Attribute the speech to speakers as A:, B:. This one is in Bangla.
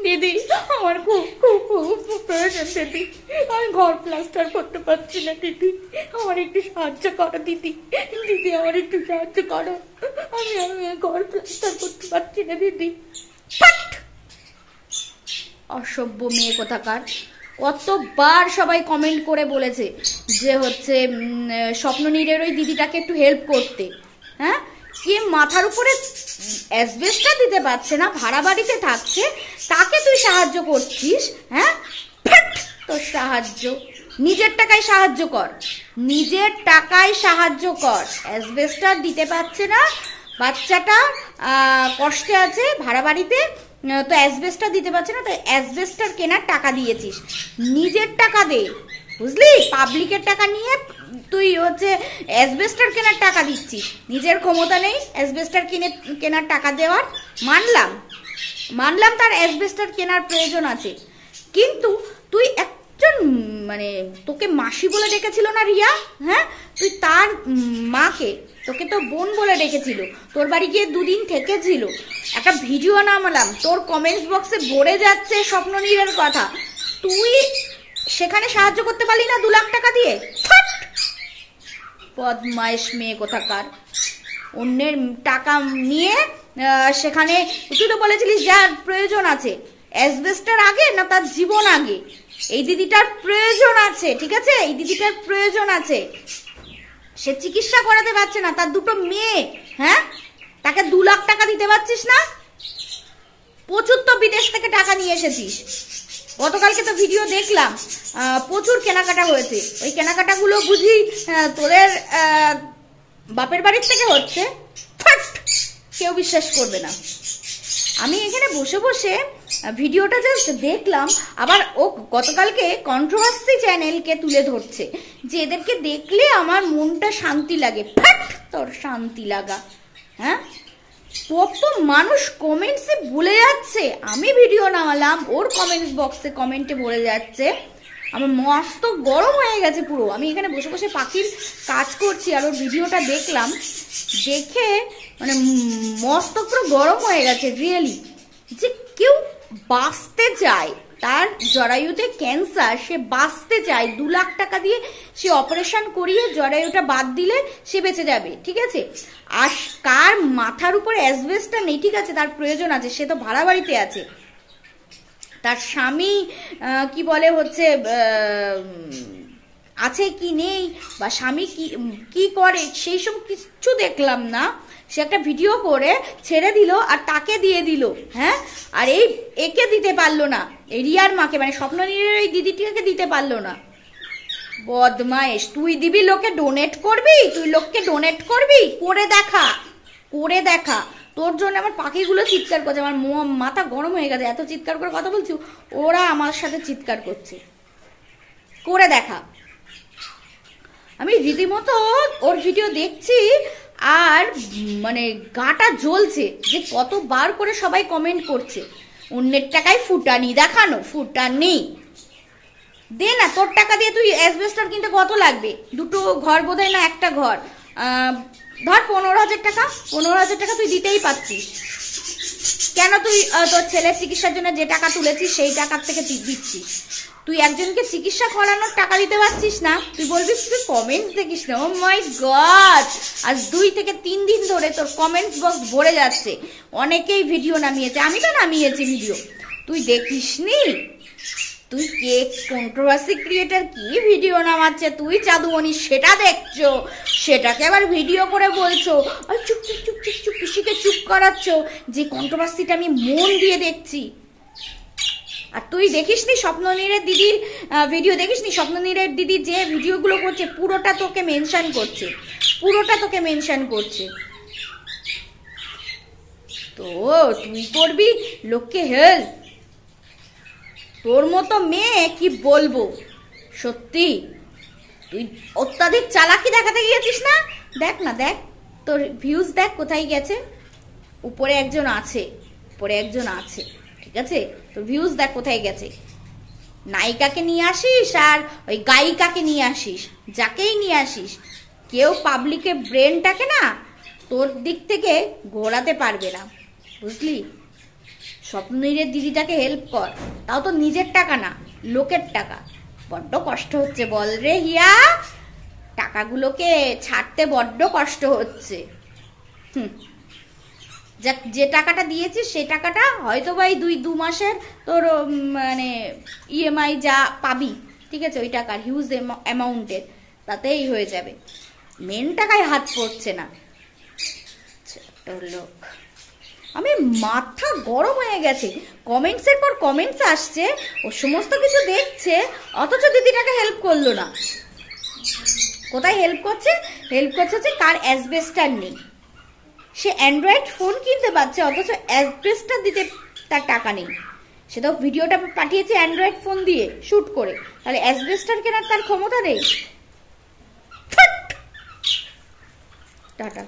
A: দিদি আমার খুব খুব খুব প্রয়োজন দিদি, আমি ঘর প্লাস্টার করতে পারছি না দিদি, আমার একটু সাহায্য করো দিদি, দিদি আমার একটু সাহায্য করো, আমি ঘর প্লাস্টার করতে পারছি না দিদি। অসভ্য মেয়ে কোথাকার। কতবার সবাই কমেন্ট করে বলেছে যে হচ্ছে স্বপ্ননীরের ওই দিদিটাকে একটু হেল্প করতে। হ্যাঁ, কে মাথার উপরে অ্যাসবেস্টস দিতে পারছে না, ভাড়া বাড়িতে থাকছে, তাকে তুই সাহায্য করছিস। হ্যাঁ, তোর সাহায্য নিজের টাকায় সাহায্য কর, নিজের টাকায় সাহায্য কর। অ্যাসবেস্টস দিতে পারছে না বাচ্চাটা, কষ্টে আছে ভাড়া বাড়িতে, তো অ্যাসবেস্টস দিতে পারছে না, তো অ্যাসবেস্টস কেনার টাকা দিয়েছিস, নিজের টাকা দে, বুঝলি? পাবলিকের টাকা নিয়ে তুই হচ্ছে অ্যাসবেস্টস কেনার টাকা দিচ্ছিস, নিজের ক্ষমতা নেই অ্যাসবেস্টস কেনার টাকা দেওয়ার। মানলাম তার অ্যাসবেস্টস কেনার প্রয়োজন আছে, কিন্তু তুই একজন মানে তোকে মাসি বলে ডেকেছিল না রিয়া? হ্যাঁ, তুই তার মাকে, তোকে তো বোন বলে ডেকেছিল, তোর বাড়ি গিয়ে দুদিন থেকেছিল, একটা ভিডিও নামালাম, তোর কমেন্টস বক্সে ভরে যাচ্ছে স্বপ্ননীরের কথা, তুই সেখানে সাহায্য করতে পারলি না 2 লাখ টাকা দিয়ে? বদমাইশ মেয়ে কোথাকার। অন্যের টাকা নিয়ে সেখানে তুই তো বলেছিলিস যার প্রয়োজন আছে, অ্যাসবেস্টস আগে না তার জীবন আগে? এই দিদিটার প্রয়োজন আছে, ঠিক আছে, এই দিদিটার প্রয়োজন আছে, সে চিকিৎসা করাতে পারছে না, তার 2টো মেয়ে। হ্যাঁ, তাকে 2 লাখ টাকা দিতে পারছিস না? প্রচুর তো বিদেশ থেকে টাকা নিয়ে এসেছিস, গতকালকে তো ভিডিও দেখলাম, প্রচুর কেনাকাটা হয়েছে, ওই কেনাকাটাগুলো বুঝি তোদের বাপের বাড়ির থেকে হচ্ছে? কেউ বিশ্বাস করবে না। আমি এখানে বসে বসে ভিডিওটা জাস্ট দেখলাম, আবার ও গতকালকে কন্ট্রোভার্সি চ্যানেলকে তুলে ধরছে যে এদেরকে দেখলে আমার মনটা শান্তি লাগে। তোর শান্তি লাগা। হ্যাঁ, কত মানুষ কমেন্টসে বলে যাচ্ছে, আমি ভিডিও নামালাম, ওর কমেন্টস বক্সে কমেন্টে বলে যাচ্ছে, আমার মস্ত গরম হয়ে গেছে পুরো। আমি এখানে বসে বসে পাখির কাজ করছি আর ওর ভিডিওটা দেখলাম, দেখে মানে মস্ত পুরো গরম হয়ে গেছে রিয়েলি। যে কেউ বাঁচতে চায়, তার জরায়ুতে ক্যান্সার, সে বাঁচতে চায়, 2 লাখ টাকা দিয়ে সে অপারেশন করিয়ে জরায়ুটা বাদ দিলে সে বেঁচে যাবে, ঠিক আছে? আর কার মাথার উপরে অ্যাসবেস্টস নেই, ঠিক আছে, তার প্রয়োজন আছে, সে তো ভাড়া বাড়িতে আছে, তার স্বামী কি বলে হচ্ছে আছে কি নেই, বা স্বামী কি করে, সেই সব কিছু দেখলাম না। সে একটা ভিডিও করে ছেড়ে দিল আর তাকে দিয়ে দিল। হ্যাঁ, আর একে দিতে পারলো না, রিয়ার মাকে, মানে স্বপ্ননীরের এই দিদিটিকে দিতে পারলো না। বদমাইশ। তুই দিবি, লোকে ডোনেট করবি, তুই লোককে ডোনেট করবি, করে দেখা, করে দেখা। তোর জন্য আমার পাখিগুলো চিৎকার করছে, আমার মাথা গরম হয়ে গেছে, এত চিৎকার করে কথা বলছি, ওরা আমার সাথে চিৎকার করছে। করে দেখা। আমি রীতিমতো ওর ভিডিও দেখছি আর মানে গাটা জ্বলছে যে কতবার করে সবাই কমেন্ট করছে অন্যের টাকায় ফুটানি দেখানো, ফুটানি দে না, তোর টাকা দিয়ে তুই অ্যাসবেস্টস কিনতে কত লাগবে? 2টো ঘর বোধহয় না, একটা ঘর, ধর 15,000 টাকা, 15,000 টাকা তুই দিতেই পারছিস। কেন তুই তোর ছেলের চিকিৎসার জন্য যে টাকা তুলেছিস সেই টাকার থেকে দিচ্ছিস? তুই একজনকে চিকিৎসা করানোর টাকা দিতে পারছিস না, তুই বলবি তুই কমেন্টস দেখিস না? ও মাই গড, আজ 2 থেকে 3 দিন ধরে তোর কমেন্টস বক্স ভরে যাচ্ছে। অনেকেই ভিডিও নামিয়েছে, আমি তো নামিয়েছি ভিডিও, তুই দেখিসনি? তুই কে কন্ট্রোভার্সি ক্রিয়েটার কি ভিডিও নামাচ্ছে, তুই চাঁদুমণি সেটা দেখছো, সেটাকে আবার ভিডিও করে বলছো, আর চুপ চুপ চুপ চুপ চুপ পিসিকে চুপ করাচ্ছ যে কন্ট্রোভার্সিটা আমি মন দিয়ে দেখছি। আর তুই দেখিসনি স্বপ্ননীরের দিদির ভিডিও? দেখিসনি স্বপ্ননীরের দিদি যে ভিডিওগুলো করছে পুরোটা তোকে মেনশন করছে, পুরোটা তোকে মেনশন করছে। তো তুই করবি লোককে হেল্প? তোর মতো মেয়ে কি বলবো, সত্যি তুই অত্যাধিক চালাকি দেখাতে গিয়েছিস না? দেখ না, দেখ তোর ভিউজ দেখ কোথায় গেছে। উপরে একজন আছে, উপরে একজন আছে, ঠিক আছে, তোর ভিউজ দেখ কোথায় গেছে। নায়িকাকে নিয়ে আসিস আর ওই গায়িকাকে নিয়ে আসিস, যাকেই নিয়ে আসিস, কেউ পাবলিকের ব্রেনটাকে না তোর দিক থেকে ঘোরাতে পারবে না, বুঝলি? স্বপ্নীরের দিদিটাকে হেল্প কর, তাও তো নিজের টাকা না, লোকের টাকা। বড্ড কষ্ট হচ্ছে বল রে হিয়া, টাকাগুলোকে ছাড়তে বড্ড কষ্ট হচ্ছে। যে টাকাটা দিয়েছিস সেই টাকাটা হয়তো বা এই 2 মাসের তোর মানে ইএমআই যা পাবি, ঠিক আছে, ওই টাকার হিউজ অ্যামাউন্টের, তাতেই হয়ে যাবে, মেন টাকায় হাত পড়ছে না। লোক, আমি মাথা গরম হয়ে গেছে, কমেন্টসের পর কমেন্টস আসছে, ও সমস্ত কিছু দেখছে, অথচ দিদিটাকে হেল্প করলো না। কোথায় হেল্প করছে? হেল্প করছে যে কার অ্যাসবেস্টার নেই, সে অ্যান্ড্রয়েড ফোন কিনতে পারছে, অথচ অ্যাসবেস্টার দিতে তার টাকা নেই। সে তো ভিডিওটা পাঠিয়েছে অ্যান্ড্রয়েড ফোন দিয়ে শুট করে, তাহলে অ্যাসবেস্টার কেনার তার ক্ষমতা নেই। টাটা।